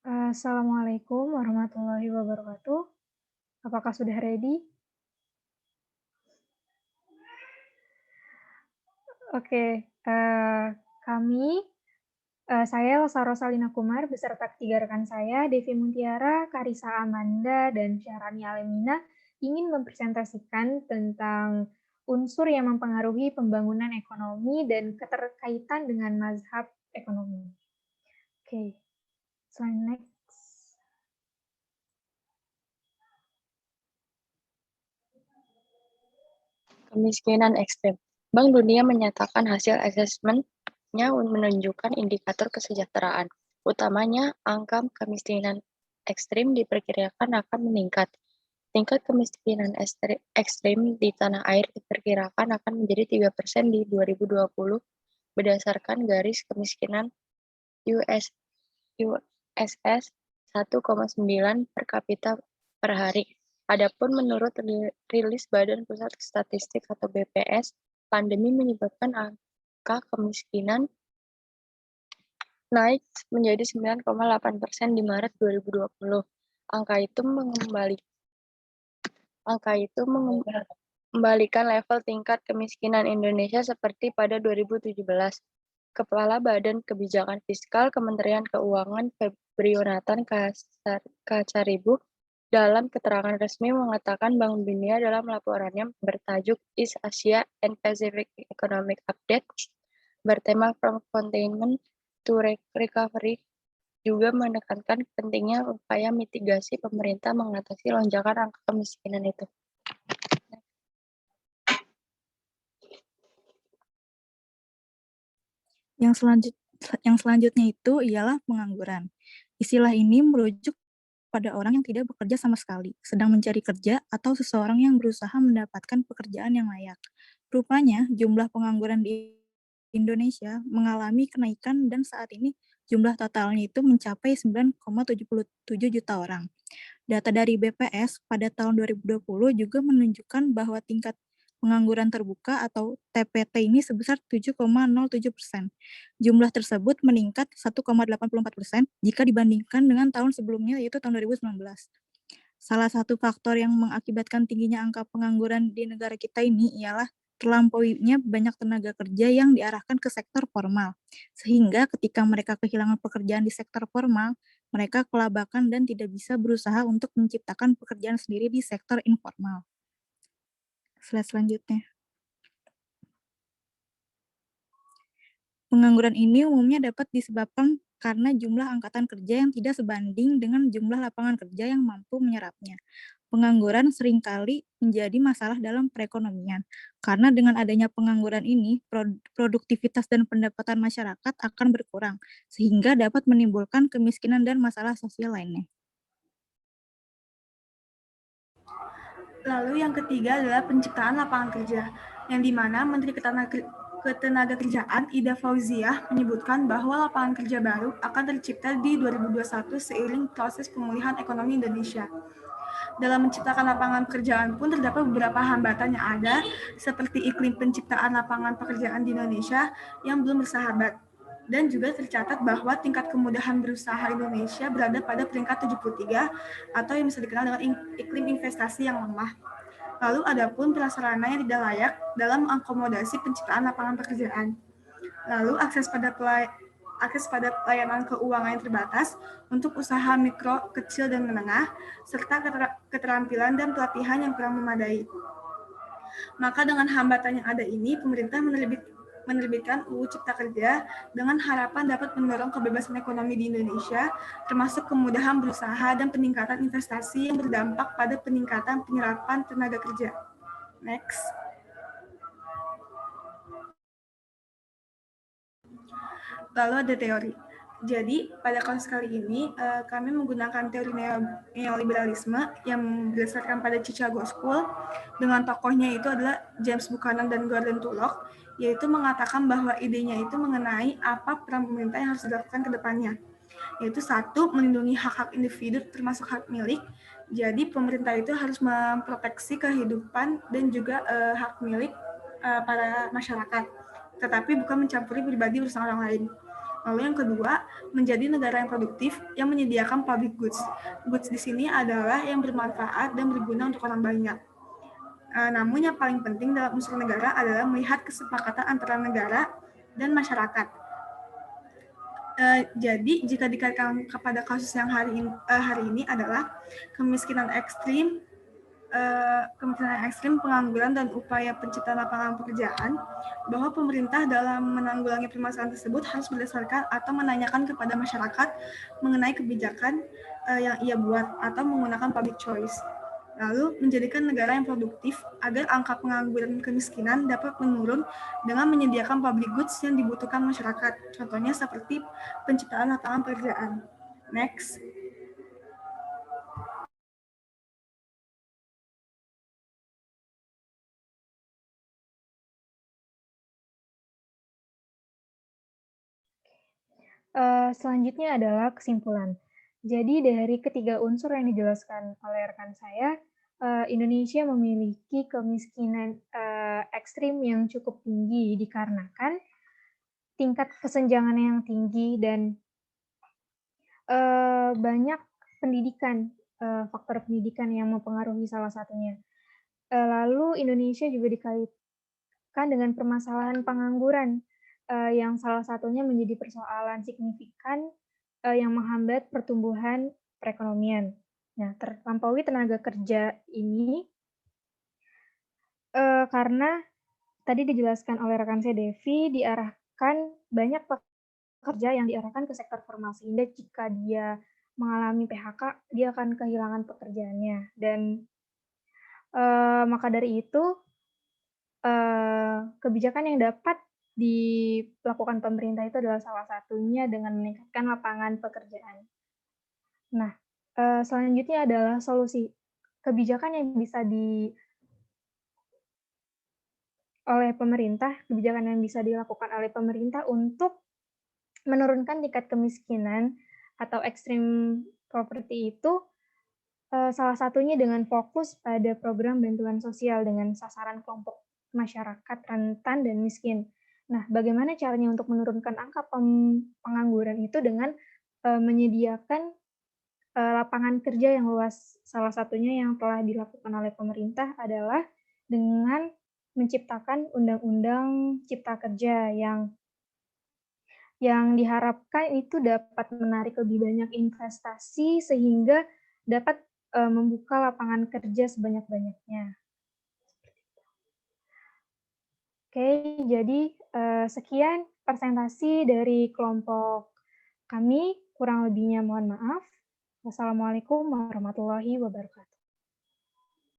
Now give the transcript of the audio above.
Assalamualaikum warahmatullahi wabarakatuh. Apakah sudah ready? Oke, kami, saya Elsa Rosalina Kumar beserta ketiga rekan saya, Devi Muntiara, Karissa Amanda, dan Syahrani Alemina, ingin mempresentasikan tentang unsur yang mempengaruhi pembangunan ekonomi dan keterkaitan dengan mazhab ekonomi. Oke, slide next. Kemiskinan ekstrem. Bank Dunia menyatakan hasil asesmennya menunjukkan indikator kesejahteraan. Utamanya, angka kemiskinan ekstrem diperkirakan akan meningkat. Tingkat kemiskinan ekstrem di tanah air diperkirakan akan menjadi 3% di 2020 berdasarkan garis kemiskinan USS 1,9 per kapita per hari. Adapun menurut rilis Badan Pusat Statistik atau BPS, pandemi menyebabkan angka kemiskinan naik menjadi 9,8% di Maret 2020. Angka itu mengembalikan level tingkat kemiskinan Indonesia seperti pada 2017. Kepala Badan Kebijakan Fiskal Kementerian Keuangan Febriunatan Kacaribu dalam keterangan resmi mengatakan Bank Dunia dalam laporannya bertajuk East Asia and Pacific Economic Update bertema From Containment to Recovery juga menekankan pentingnya upaya mitigasi pemerintah mengatasi lonjakan angka kemiskinan itu. Yang selanjutnya itu ialah pengangguran. Istilah ini merujuk pada orang yang tidak bekerja sama sekali, sedang mencari kerja, atau seseorang yang berusaha mendapatkan pekerjaan yang layak. Rupanya, jumlah pengangguran di Indonesia mengalami kenaikan dan saat ini jumlah totalnya itu mencapai 9,77 juta orang. Data dari BPS pada tahun 2020 juga menunjukkan bahwa tingkat pengangguran terbuka atau TPT ini sebesar 7,07%. Jumlah tersebut meningkat 1,84% jika dibandingkan dengan tahun sebelumnya yaitu tahun 2019. Salah satu faktor yang mengakibatkan tingginya angka pengangguran di negara kita ini ialah terlampauinya banyak tenaga kerja yang diarahkan ke sektor formal. Sehingga ketika mereka kehilangan pekerjaan di sektor formal, mereka kelabakan dan tidak bisa berusaha untuk menciptakan pekerjaan sendiri di sektor informal. Slide selanjutnya. Pengangguran ini umumnya dapat disebabkan karena jumlah angkatan kerja yang tidak sebanding dengan jumlah lapangan kerja yang mampu menyerapnya. Pengangguran seringkali menjadi masalah dalam perekonomian, karena dengan adanya pengangguran ini, produktivitas dan pendapatan masyarakat akan berkurang, sehingga dapat menimbulkan kemiskinan dan masalah sosial lainnya. Lalu yang ketiga adalah penciptaan lapangan kerja, yang dimana Menteri Ketenagakerjaan Ida Fauziah menyebutkan bahwa lapangan kerja baru akan tercipta di 2021 seiring proses pemulihan ekonomi Indonesia. Dalam menciptakan lapangan pekerjaan pun terdapat beberapa hambatan yang ada, seperti iklim penciptaan lapangan pekerjaan di Indonesia yang belum bersahabat. Dan juga tercatat bahwa tingkat kemudahan berusaha Indonesia berada pada peringkat 73 atau yang bisa dikenal dengan iklim investasi yang lemah. Lalu adapun prasarana yang tidak layak dalam mengakomodasi penciptaan lapangan pekerjaan. Lalu akses pada pelayanan keuangan yang terbatas untuk usaha mikro, kecil, dan menengah, serta keterampilan dan pelatihan yang kurang memadai. Maka dengan hambatan yang ada ini, pemerintah menerbitkan UU Cipta Kerja dengan harapan dapat mendorong kebebasan ekonomi di Indonesia, termasuk kemudahan berusaha dan peningkatan investasi yang berdampak pada peningkatan penyerapan tenaga kerja. Next. Lalu ada teori. Jadi pada kasus kali ini kami menggunakan teori neoliberalisme yang berdasarkan pada Chicago School dengan tokohnya itu adalah James Buchanan dan Gordon Tullock, yaitu mengatakan bahwa idenya itu mengenai apa peran pemerintah yang harus dilakukan ke depannya, yaitu satu, melindungi hak-hak individu termasuk hak milik. Jadi pemerintah itu harus memproteksi kehidupan dan juga hak milik para masyarakat, tetapi bukan mencampuri pribadi urusan orang lain. Lalu yang kedua, menjadi negara yang produktif yang menyediakan public goods. Goods di sini adalah yang bermanfaat dan berguna untuk orang banyak. Namun yang paling penting dalam unsur negara adalah melihat kesepakatan antara negara dan masyarakat. Jadi jika dikaitkan kepada kasus yang hari ini adalah kemiskinan ekstrim, pengangguran, dan upaya penciptaan lapangan pekerjaan, bahwa pemerintah dalam menanggulangi permasalahan tersebut harus berdasarkan atau menanyakan kepada masyarakat mengenai kebijakan yang ia buat atau menggunakan public choice. Lalu menjadikan negara yang produktif agar angka pengangguran dan kemiskinan dapat menurun dengan menyediakan public goods yang dibutuhkan masyarakat. Contohnya seperti penciptaan lapangan pekerjaan. Next. Selanjutnya adalah kesimpulan. Jadi dari ketiga unsur yang dijelaskan oleh rekan saya, Indonesia memiliki kemiskinan ekstrim yang cukup tinggi dikarenakan tingkat kesenjangan yang tinggi dan banyak pendidikan, faktor pendidikan yang mempengaruhi salah satunya. Lalu Indonesia juga dikaitkan dengan permasalahan pengangguran, yang salah satunya menjadi persoalan signifikan yang menghambat pertumbuhan perekonomian. Nah, terlampaui tenaga kerja ini karena tadi dijelaskan oleh rekan saya Devi, diarahkan banyak pekerja yang diarahkan ke sektor formal, sehingga jika dia mengalami PHK, dia akan kehilangan pekerjaannya. Dan maka dari itu, kebijakan yang dapat dilakukan pemerintah itu adalah salah satunya dengan meningkatkan lapangan pekerjaan. Nah, selanjutnya adalah solusi. Kebijakan yang bisa kebijakan yang bisa dilakukan oleh pemerintah untuk menurunkan tingkat kemiskinan atau ekstrim poverty itu, salah satunya dengan fokus pada program bantuan sosial dengan sasaran kelompok masyarakat rentan dan miskin. Nah, bagaimana caranya untuk menurunkan angka pengangguran itu dengan menyediakan lapangan kerja yang luas. Salah satunya yang telah dilakukan oleh pemerintah adalah dengan menciptakan undang-undang cipta kerja yang diharapkan itu dapat menarik lebih banyak investasi sehingga dapat membuka lapangan kerja sebanyak-banyaknya. Oke, jadi sekian presentasi dari kelompok kami, kurang lebihnya mohon maaf. Wassalamualaikum warahmatullahi wabarakatuh.